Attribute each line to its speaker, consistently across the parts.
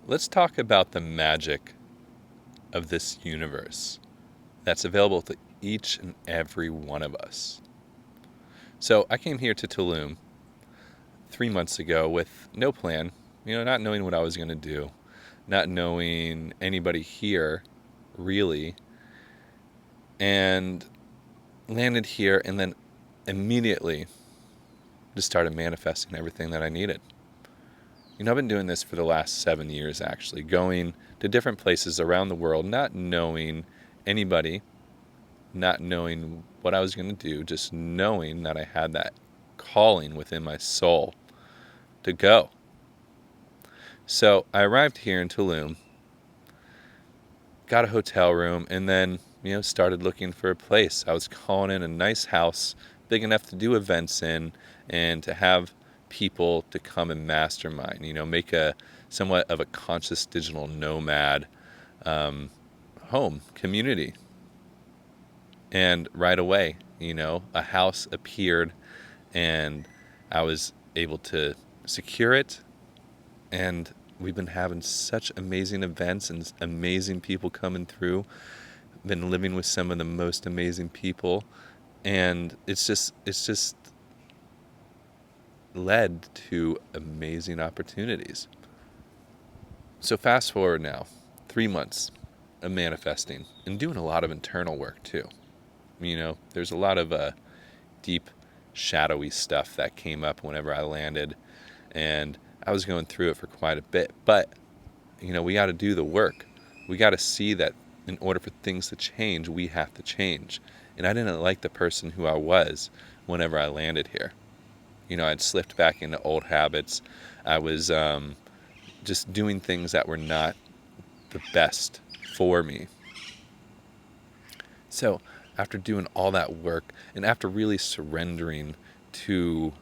Speaker 1: Let's talk about the magic of this universe that's available to each and every one of us. So I came here to Tulum 3 months ago with no plan, not knowing what I was going to do, not knowing anybody here really, and landed here and then immediately just started manifesting everything that I needed. I've been doing this for the last 7 years, actually, going to different places around the world, not knowing anybody, not knowing what I was going to do, just knowing that I had that calling within my soul to go. So I arrived here in Tulum, got a hotel room, and then, started looking for a place. I was calling in a nice house, big enough to do events in, and to have people to come and mastermind, make a somewhat of a conscious digital nomad home community. And right away, a house appeared and I was able to secure it. And we've been having such amazing events and amazing people coming through. Been living with some of the most amazing people. And it's just led to amazing opportunities. So fast forward now, 3 months of manifesting and doing a lot of internal work too. There's a lot of deep, shadowy stuff that came up whenever I landed, and I was going through it for quite a bit. But, we got to do the work. We got to see that in order for things to change, we have to change. And I didn't like the person who I was whenever I landed here. I'd slipped back into old habits. I was just doing things that were not the best for me. So after doing all that work and after really surrendering to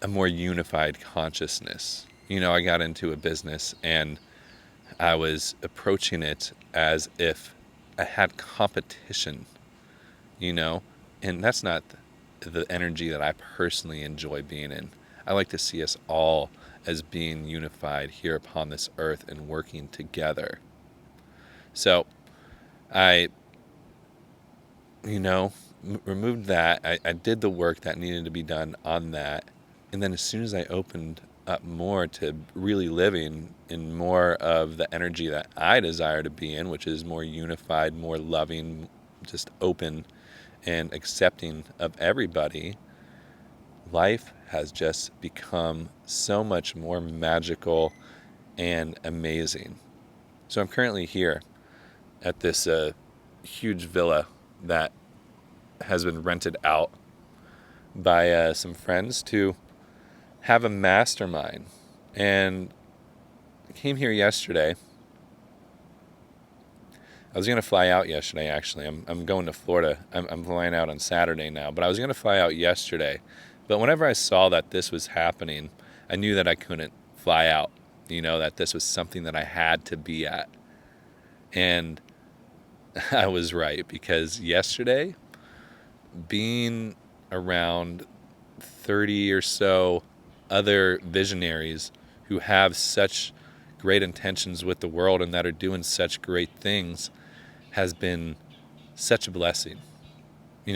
Speaker 1: a more unified consciousness, I got into a business and I was approaching it as if I had competition, and that's not the energy that I personally enjoy being in. I like to see us all as being unified here upon this earth and working together. So I, removed that. I did the work that needed to be done on that. And then as soon as I opened up more to really living in more of the energy that I desire to be in, which is more unified, more loving, just open and accepting of everybody, life has just become so much more magical and amazing. So I'm currently here at this huge villa that has been rented out by some friends to have a mastermind. And I came here yesterday. I was going to fly out yesterday, actually. I'm going to Florida. I'm flying out on Saturday now, but I was going to fly out yesterday. But whenever I saw that this was happening, I knew that I couldn't fly out, that this was something that I had to be at. And I was right, because yesterday, being around 30 or so other visionaries who have such great intentions with the world and that are doing such great things has been such a blessing.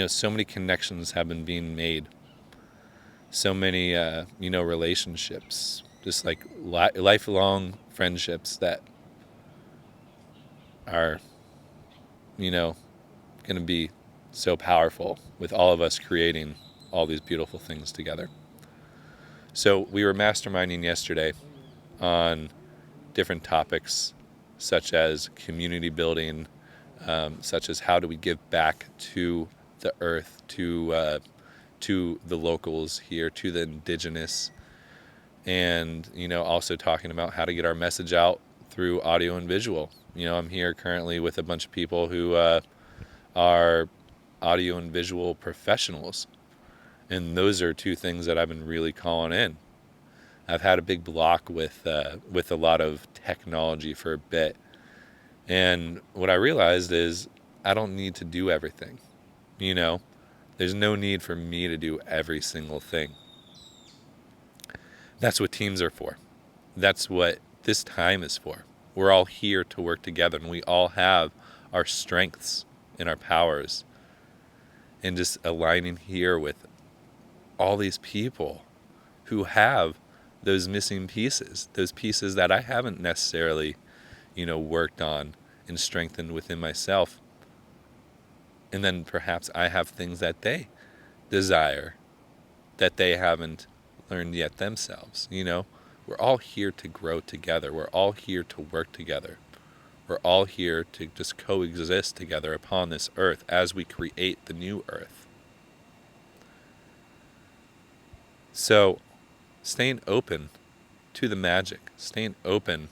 Speaker 1: So many connections have been being made. So many, relationships, just like lifelong friendships that are, going to be so powerful with all of us creating all these beautiful things together. So we were masterminding yesterday on different topics such as community building, such as how do we give back to the earth, to the locals here, to the indigenous, and also talking about how to get our message out through audio and visual. I'm here currently with a bunch of people who are audio and visual professionals, and those are two things that I've been really calling in. I've had a big block with a lot of technology for a bit, and what I realized is I don't need to do everything. There's no need for me to do every single thing. That's what teams are for. That's what this time is for. We're all here to work together, and we all have our strengths and our powers. And just aligning here with all these people who have those missing pieces, those pieces that I haven't necessarily, worked on and strengthened within myself. And then perhaps I have things that they desire that they haven't learned yet themselves. We're all here to grow together. We're all here to work together. We're all here to just coexist together upon this earth as we create the new earth. So, staying open to the magic, staying open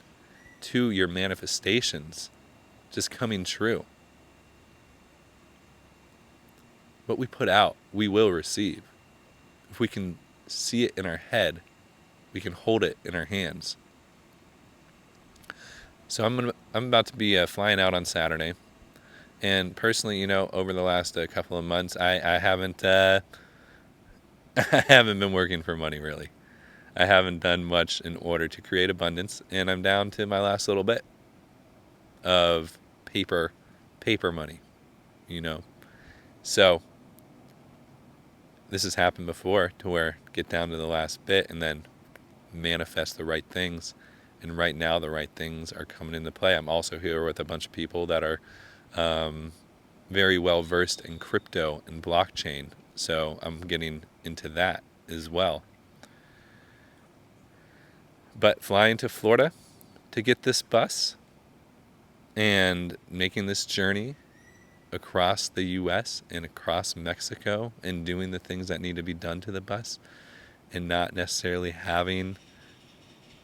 Speaker 1: to your manifestations just coming true. What we put out, we will receive. If we can see it in our head, we can hold it in our hands. So I'm about to be flying out on Saturday, and personally, over the last couple of months, I haven't I haven't been working for money really. I haven't done much in order to create abundance, and I'm down to my last little bit of paper money, So this has happened before, to where get down to the last bit and then manifest the right things. And right now the right things are coming into play. I'm also here with a bunch of people that are very well versed in crypto and blockchain. So I'm getting into that as well. But flying to Florida to get this bus and making this journey across the U.S. and across Mexico and doing the things that need to be done to the bus, and not necessarily having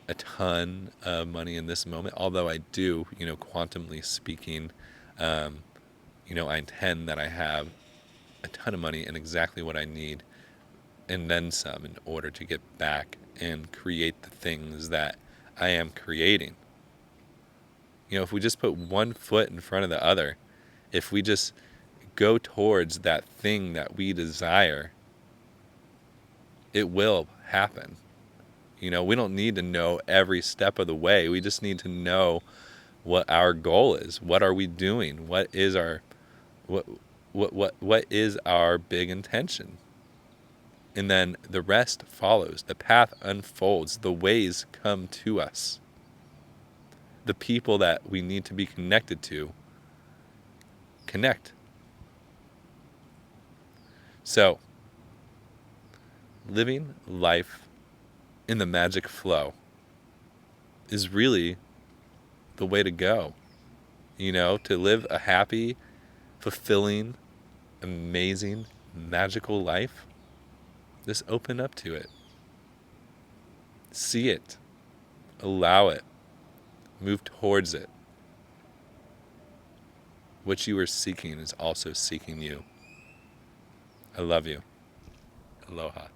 Speaker 1: a ton of money in this moment, although I do, quantumly speaking, I intend that I have a ton of money and exactly what I need, and then some, in order to get back and create the things that I am creating. If we just put one foot in front of the other, if we just go towards that thing that we desire, it will happen. We don't need to know every step of the way. We just need to know what our goal is. What are we doing? What is our big intention? And then the rest follows. The path unfolds. The ways come to us. The people that we need to be connected to connect. So, living life in the magic flow is really the way to go. To live a happy, fulfilling, amazing, magical life. Just open up to it. See it. Allow it. Move towards it. What you are seeking is also seeking you. I love you. Aloha.